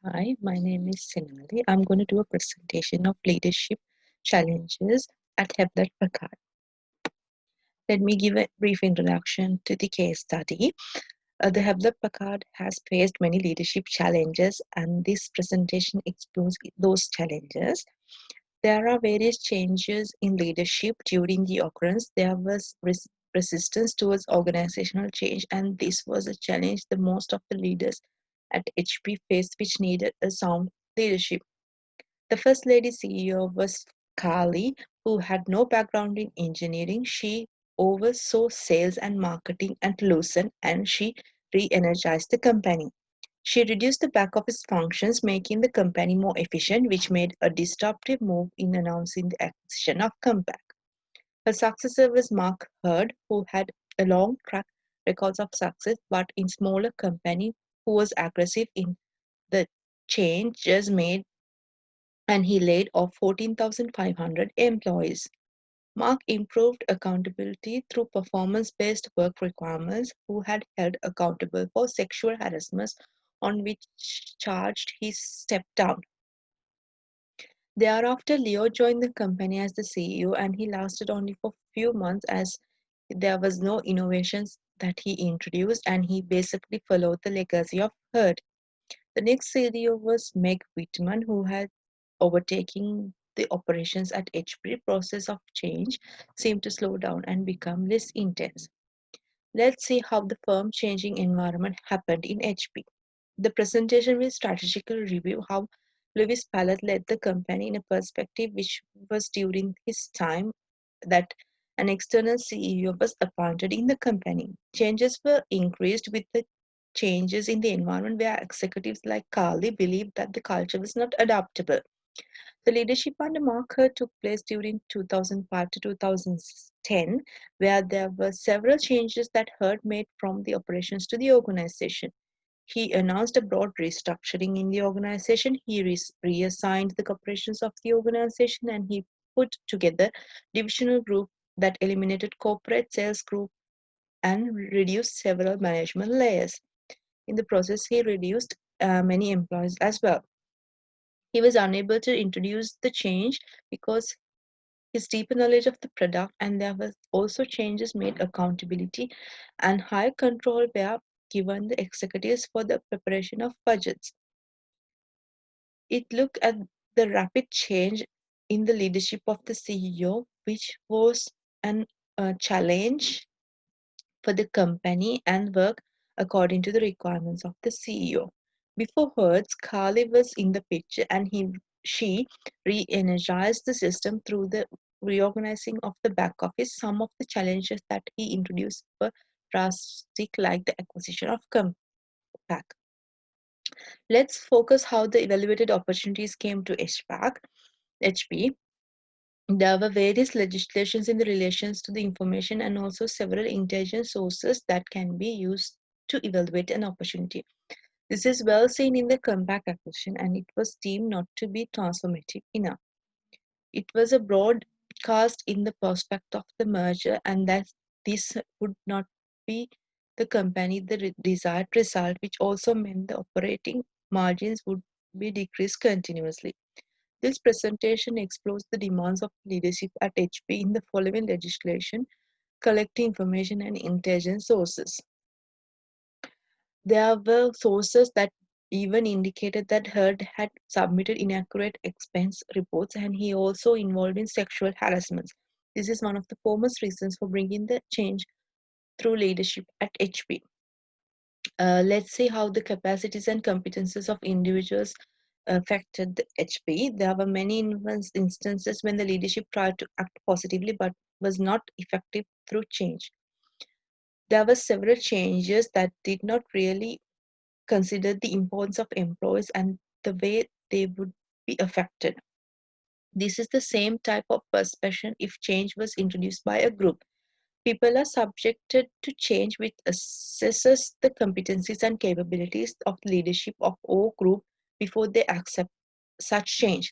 Hi, my name is Sinali. I'm going to do a presentation of leadership challenges at Hewlett Packard. Let me give a brief introduction to the case study. The Hewlett Packard has faced many leadership challenges, and this presentation explores those challenges. There are various changes in leadership during the occurrence. There was resistance towards organizational change, and this was a challenge the most of the leaders at HP faced, which needed a sound leadership. The First Lady CEO was Carly, who had no background in engineering. She oversaw sales and marketing at Lucent, and she re-energized the company. She reduced the back office functions, making the company more efficient, which made a disruptive move in announcing the acquisition of Compaq. Her successor was Mark Hurd, who had a long track record of success, but in smaller company, who was aggressive in the changes made, and he laid off 14,500 employees. Mark improved accountability through performance-based work requirements, who had held accountable for sexual harassment, on which charged he stepped down. Thereafter, Leo joined the company as the CEO, and he lasted only for a few months as there was no innovations that he introduced, and he basically followed the legacy of Hurd. The next CEO was Meg Whitman, who had overtaking the operations at HP. Process of change seemed to slow down and become less intense. Let's see how the firm changing environment happened in HP. The presentation will strategically review how Lewis Pallet led the company in a perspective which was during his time that an external CEO was appointed in the company. Changes were increased with the changes in the environment where executives like Carly believed that the culture was not adaptable. The leadership under Mark Hurd took place during 2005 to 2010, where there were several changes that Hurd made from the operations to the organization. He announced a broad restructuring in the organization. He reassigned the operations of the organization, and he put together divisional group that eliminated corporate sales group and reduced several management layers. In the process, he reduced many employees as well. He was unable to introduce the change because his deeper knowledge of the product, and there were also changes made accountability and higher control were given the executives for the preparation of budgets. It looked at the rapid change in the leadership of the CEO, which was an challenge for the company and work according to the requirements of the CEO. Before Hertz, Carly was in the picture, and she re-energized the system through the reorganizing of the back office. Some of the challenges that he introduced were drastic, like the acquisition of Compaq. Let's focus how the evaluated opportunities came to HP. There were various legislations in the relations to the information and also several intelligence sources that can be used to evaluate an opportunity. This is well seen in the Compaq acquisition, and it was deemed not to be transformative enough. It was a broadcast in the prospect of the merger, and that this would not be the company the desired result, which also meant the operating margins would be decreased continuously. This presentation explores the demands of leadership at HP in the following legislation: collecting information and intelligence sources. There were sources that even indicated that Hurd had submitted inaccurate expense reports, and he also involved in sexual harassment. This is one of the foremost reasons for bringing the change through leadership at HP. Let's see how the capacities and competences of individuals affected the HP. There were many instances when the leadership tried to act positively but was not effective through change. There were several changes that did not really consider the importance of employees and the way they would be affected. This is the same type of perception if change was introduced by a group. People are subjected to change which assesses the competencies and capabilities of leadership of all group before they accept such change.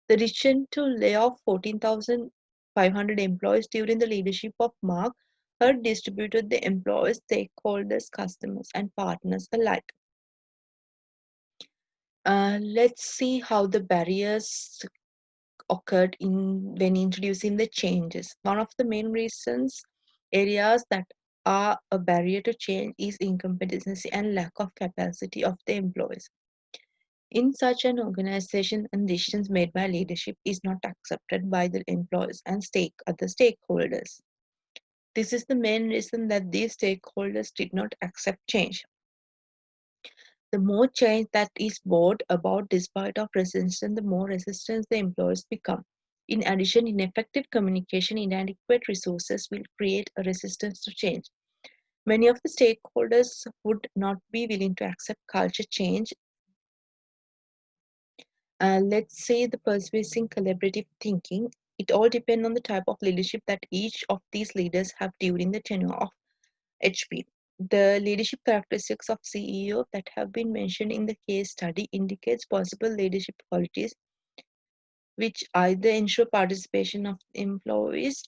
The decision to lay off 14,500 employees during the leadership of Mark Hurd distributed the employees, stakeholders, customers, and partners alike. Let's see how the barriers occurred when introducing the changes. One of the main reasons areas that are a barrier to change is incompetency and lack of capacity of the employees. In such an organization, and decisions made by leadership is not accepted by the employees and other stakeholders. This is the main reason that these stakeholders did not accept change. The more change that is brought about despite of resistance, the more resistant the employees become. In addition, ineffective communication, inadequate resources will create a resistance to change. Many of the stakeholders would not be willing to accept culture change. Let's say the persuasive collaborative thinking. It all depends on the type of leadership that each of these leaders have during the tenure of HP. The leadership characteristics of CEO that have been mentioned in the case study indicates possible leadership qualities which either ensure participation of employees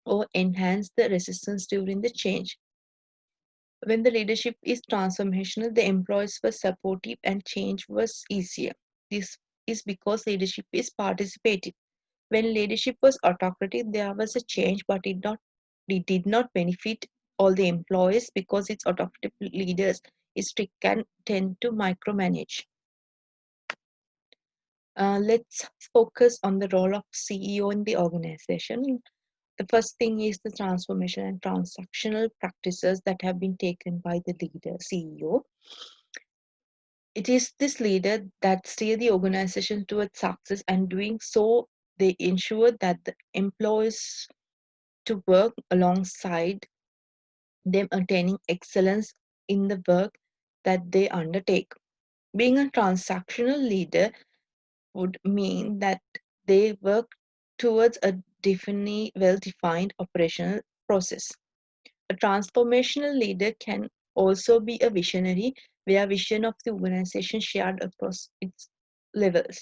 or enhance the resistance during the change. When the leadership is transformational, the employees were supportive and change was easier. This is because leadership is participative. When leadership was autocratic, there was a change, but it did not benefit all the employees because its autocratic leaders is strict and tend to micromanage. Let's focus on the role of CEO in the organization. The first thing is the transformation and transactional practices that have been taken by the leader, CEO. It is this leader that steer the organization towards success, and doing so, they ensure that the employees to work alongside them, attaining excellence in the work that they undertake. Being a transactional leader would mean that they work towards a well-defined operational process. A transformational leader can also be a visionary, where vision of the organization shared across its levels.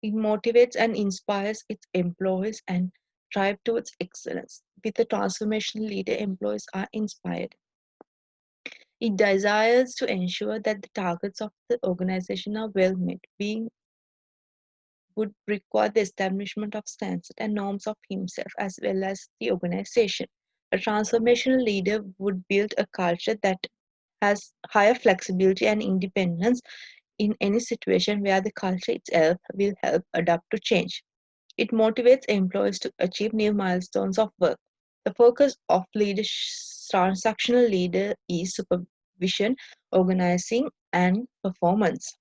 It motivates and inspires its employees and drive towards excellence. With a transformational leader, employees are inspired. It desires to ensure that the targets of the organization are well met. Being would require the establishment of standards and norms of himself as well as the organization. A transformational leader would build a culture that has higher flexibility and independence in any situation where the culture itself will help adapt to change. It motivates employees to achieve new milestones of work. The focus of transactional leader is supervision, organizing, and performance.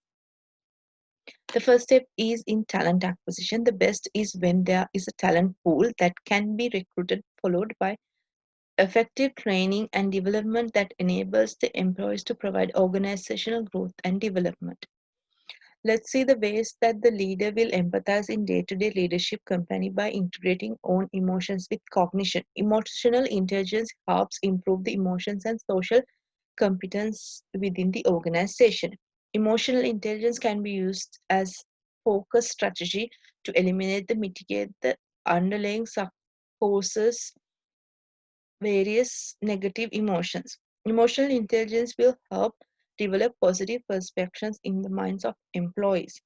The first step is in talent acquisition. The best is when there is a talent pool that can be recruited, followed by effective training and development that enables the employees to provide organizational growth and development. Let's see the ways that the leader will empathize in day-to-day leadership company by integrating own emotions with cognition. Emotional intelligence helps improve the emotions and social competence within the organization. Emotional intelligence can be used as focus strategy to eliminate the mitigate the underlying causes various negative emotions. Emotional intelligence will help develop positive perceptions in the minds of employees.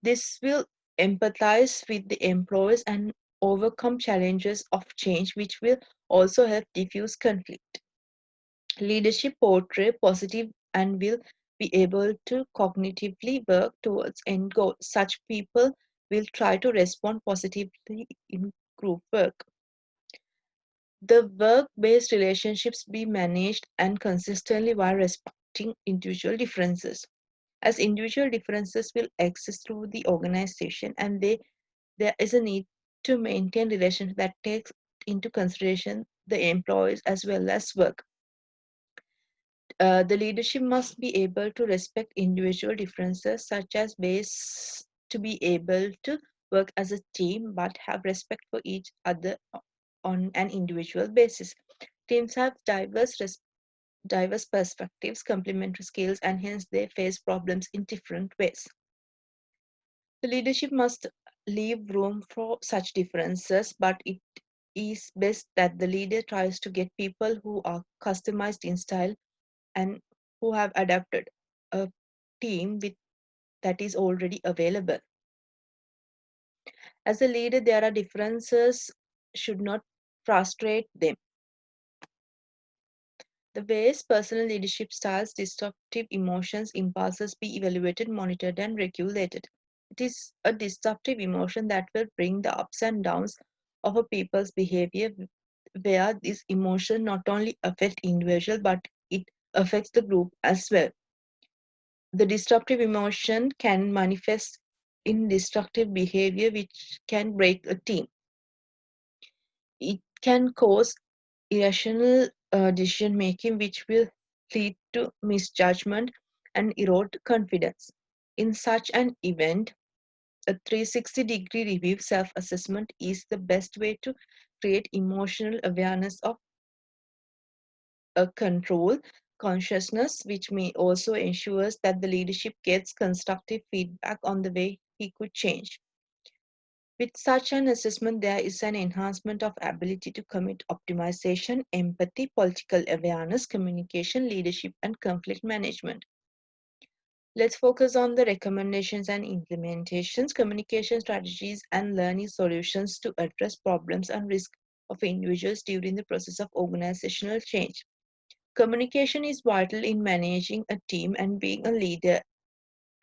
This will empathize with the employees and overcome challenges of change, which will also help diffuse conflict. Leadership portray positive and will be able to cognitively work towards end goals. Such people will try to respond positively in group work. The work-based relationships be managed and consistently while respecting individual differences. As individual differences will exist through the organization, and there is a need to maintain relations that takes into consideration the employees as well as work. The leadership must be able to respect individual differences, such as ways to be able to work as a team but have respect for each other on an individual basis. Teams have diverse perspectives, complementary skills, and hence they face problems in different ways. The leadership must leave room for such differences, but it is best that the leader tries to get people who are customized in style and who have adapted a team with that is already available. As a leader, there are differences should not frustrate them. The ways personal leadership styles, destructive emotions, impulses be evaluated, monitored, and regulated. It is a destructive emotion that will bring the ups and downs of a people's behavior, where this emotion not only affects individual but it affects the group as well. The disruptive emotion can manifest in destructive behavior, which can break a team. It can cause irrational decision making, which will lead to misjudgment and erode confidence. In such an event, a 360-degree review self assessment is the best way to create emotional awareness of a control consciousness, which may also ensures that the leadership gets constructive feedback on the way he could change. With such an assessment, there is an enhancement of ability to commit optimization, empathy, political awareness, communication, leadership, and conflict management. Let's focus on the recommendations and implementations, communication strategies, and learning solutions to address problems and risk of individuals during the process of organizational change. Communication is vital in managing a team and being a leader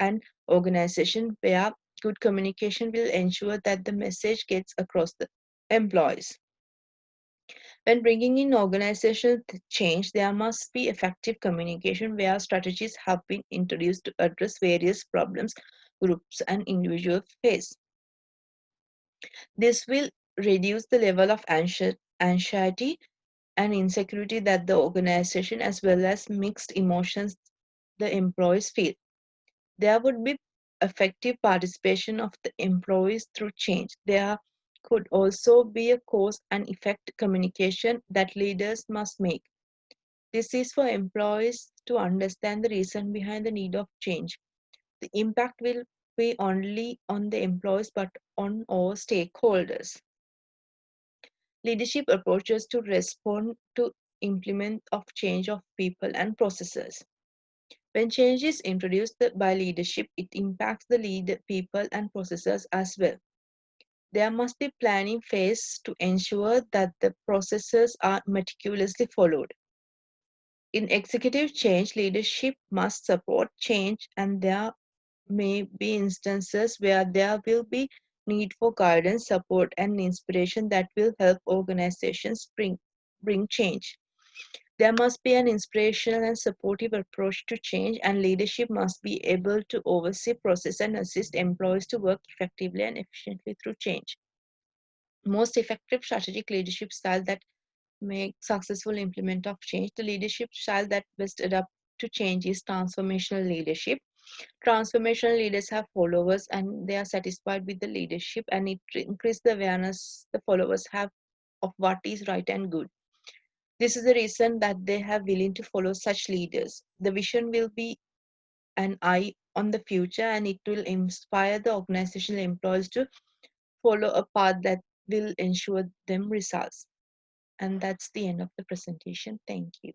and organization where good communication will ensure that the message gets across the employees. When bringing in organizational change, there must be effective communication where strategies have been introduced to address various problems groups and individuals face. This will reduce the level of anxiety and insecurity that the organization as well as mixed emotions the employees feel. There would be effective participation of the employees through change. There could also be a cause and effect communication that leaders must make. This is for employees to understand the reason behind the need of change. The impact will be only on the employees but on all stakeholders. Leadership approaches to respond to implement of change of people and processes. When change is introduced by leadership, it impacts the people and processes as well. There must be planning phase to ensure that the processes are meticulously followed. In executive change, leadership must support change, and there may be instances where there will be need for guidance, support, and inspiration that will help organizations bring change. There must be an inspirational and supportive approach to change, and leadership must be able to oversee, process, and assist employees to work effectively and efficiently through change. Most effective strategic leadership style that make successful implement of change. The leadership style that best adapt to change is transformational leadership. Transformational leaders have followers and they are satisfied with the leadership, and it increases the awareness the followers have of what is right and good. This is the reason that they have willing to follow such leaders. The vision will be an eye on the future, and it will inspire the organizational employees to follow a path that will ensure them results. And that's the end of the presentation. Thank you.